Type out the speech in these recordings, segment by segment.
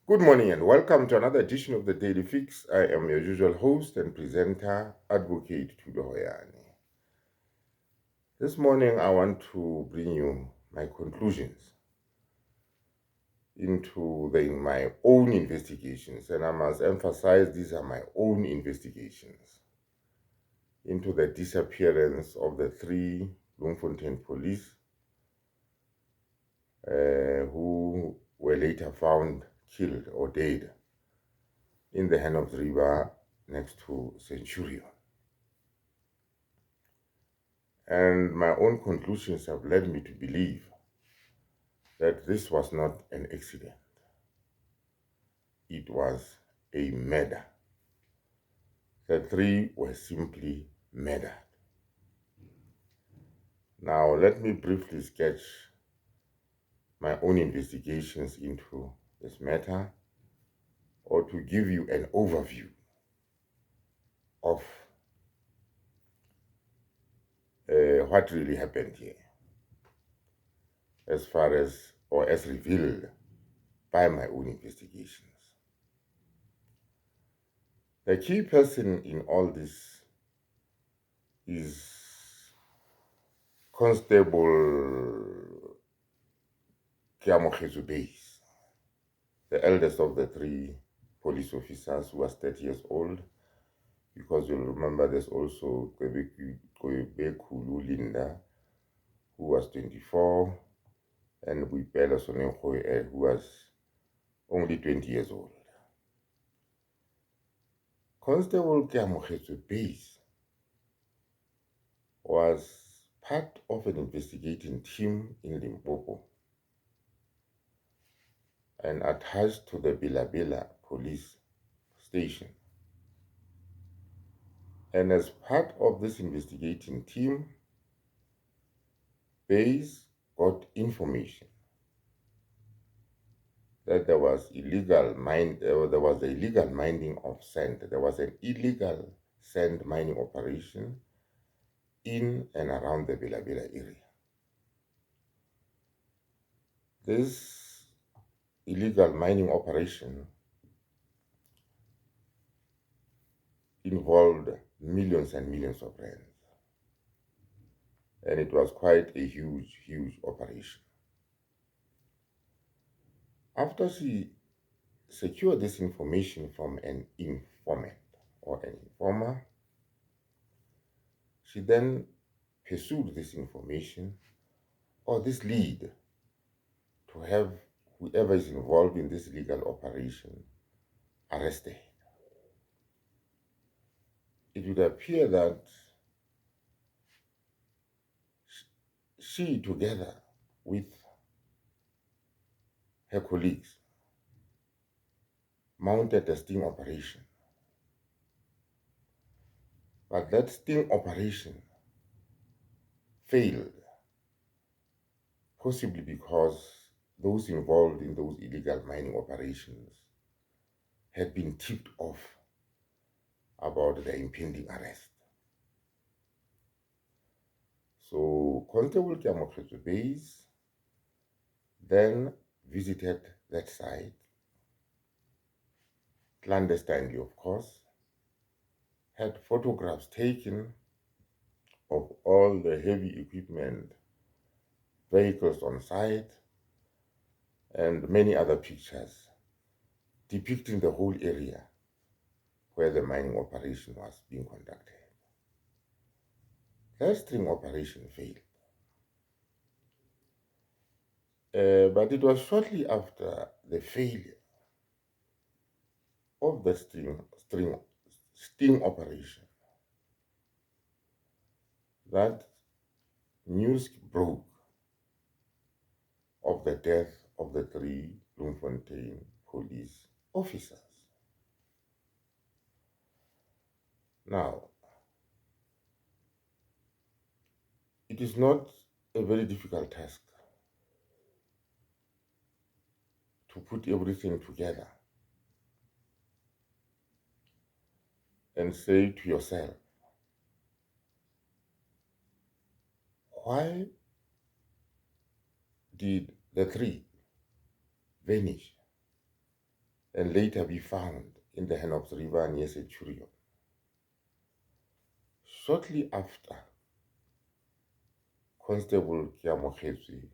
Good morning and welcome to another edition of the Daily Fix. I am your usual host and presenter, Advocate Tudo Hoyani. This morning I want to bring you my conclusions into my own investigations, and I must emphasize these are my own investigations into the disappearance of the three Bloemfontein police who were later found killed or dead in the Hennops River next to Centurion. And my own conclusions have led me to believe that this was not an accident. It was a murder. The three were simply murdered. Now, let me briefly sketch my own investigations into this matter, or to give you an overview of what really happened here, as far as, or as revealed by my own investigations. The key person in all this is Constable Kiamokhetsu Base, the eldest of the three police officers, who was 30 years old, because you'll remember there's also Kwebeku Linda, who was 24, and Buipela Sonenkoe, who was only 20 years old. Constable Kiamokhetsu Base was part of an investigating team in Limpopo and attached to the Bilabela police station. And as part of this investigating team, Bayes got information that there was the illegal mining of sand. There was an illegal sand mining operation in and around the Bilabela area. This illegal mining operation involved millions and millions of rands. And it was quite a huge operation. After she secured this information from an informant or an informer, she then pursued this information or this lead to have whoever is involved in this legal operation arrested. It would appear that she, together with her colleagues, mounted a sting operation. But that sting operation failed, possibly because those involved in those illegal mining operations had been tipped off about the impending arrest. So Constable Kiamokhetsu Base then visited that site, clandestinely of course, had photographs taken of all the heavy equipment, vehicles on site, and many other pictures depicting the whole area where the mining operation was being conducted. That string operation failed. But it was shortly after the failure of the sting operation that news broke of the death of the three Bloemfontein police officers. Now, it is not a very difficult task to put everything together and say to yourself, why did the three vanish and later be found in the Henops River near Centurion. Shortly after, Constable Kiamokhetsu's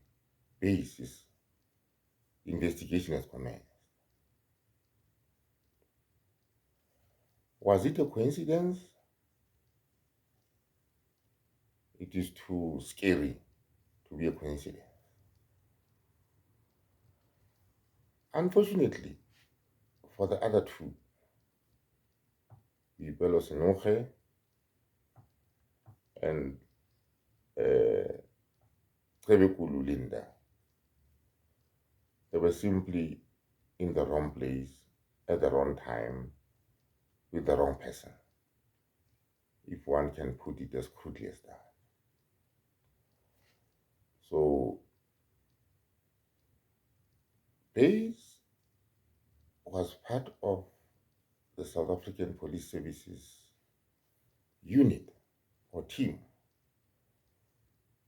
basis investigation has commenced. Was it a coincidence? It is too scary to be a coincidence. Unfortunately, for the other two, Boipelo Senokge and Cebekulu Linda, they were simply in the wrong place at the wrong time with the wrong person, if one can put it as crudely as that. So, Bays was part of the South African Police Services unit or team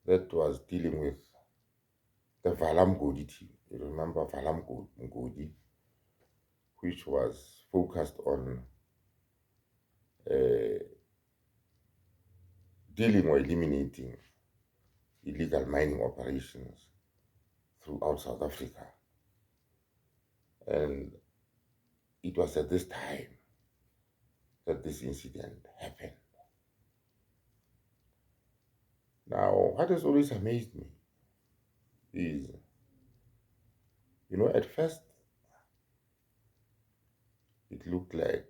that was dealing with the Valam Godi team. You remember Valam Godi, which was focused on dealing or eliminating illegal mining operations throughout South Africa. And it was at this time that this incident happened. Now, what has always amazed me is, at first it looked like,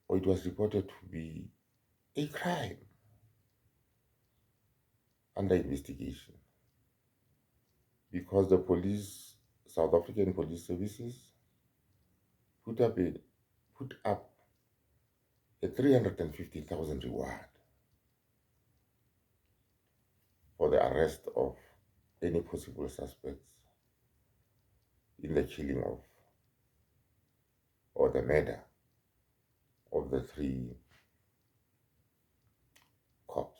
or it was reported to be a crime under investigation because the police, South African Police Services, put up a 350,000 reward for the arrest of any possible suspects in the killing of or the murder of the 3 cops.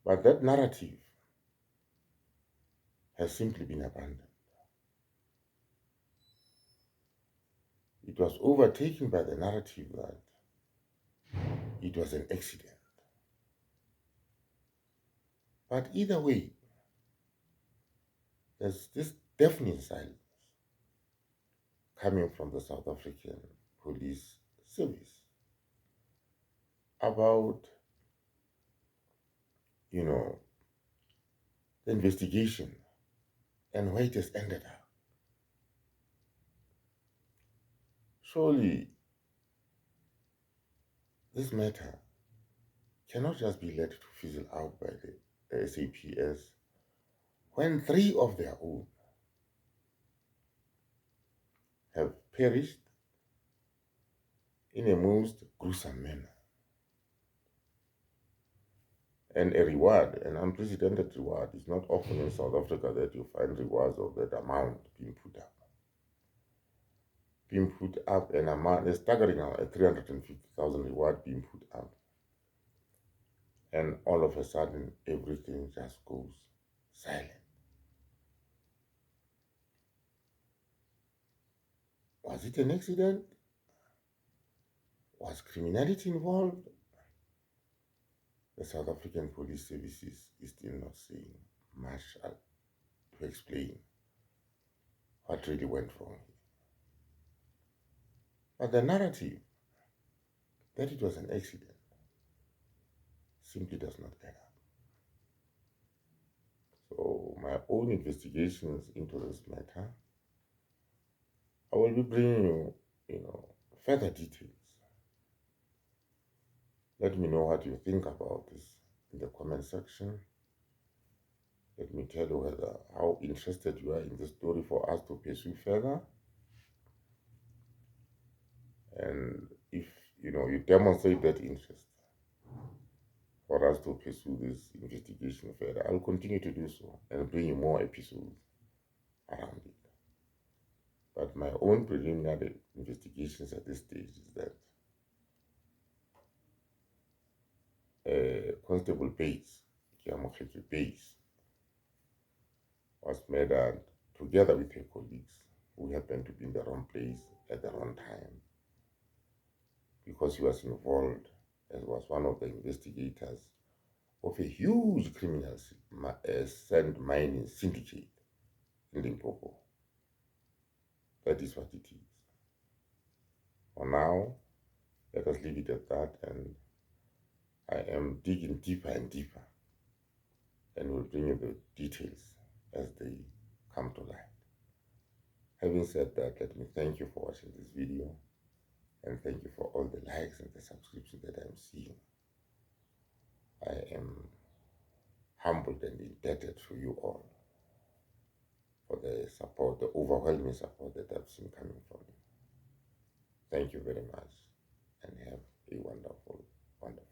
But that narrative has simply been abandoned. It was overtaken by the narrative that it was an accident. But either way, there's this deafening silence coming from the South African Police Service about, the investigation and where it has ended up. Surely, this matter cannot just be let to fizzle out by the SAPS when 3 of their own have perished in a most gruesome manner. And a reward, an unprecedented reward, is not often in South Africa that you find rewards of that amount being put up. Being put up an amount, a staggering amount, a 350,000 reward being put up. And all of a sudden, everything just goes silent. Was it an accident? Was criminality involved? The South African Police Services is still not saying much to explain what really went wrong here. But the narrative that it was an accident simply does not add up. So my own investigations into this matter, I will be bringing you, further details. Let me know what you think about this in the comment section. Let me tell you how interested you are in the story for us to pursue further. And if you demonstrate that interest for us to pursue this investigation further, I'll continue to do so and bring you more episodes around it. But my own preliminary investigations at this stage is that Constable Bates, Kiamokhetsu Bates, was murdered together with her colleagues who happened to be in the wrong place at the wrong time, because he was involved as was one of the investigators of a huge criminal sand mining syndicate in Limpopo. That is what it is. For now, let us leave it at that, and I am digging deeper and deeper, and will bring you the details as they come to light. Having said that, let me thank you for watching this video, and thank you for all the likes and the subscriptions that I'm seeing. I am humbled and indebted to you all for the support, the overwhelming support that I've seen coming from you. Thank you very much, and have a wonderful, wonderful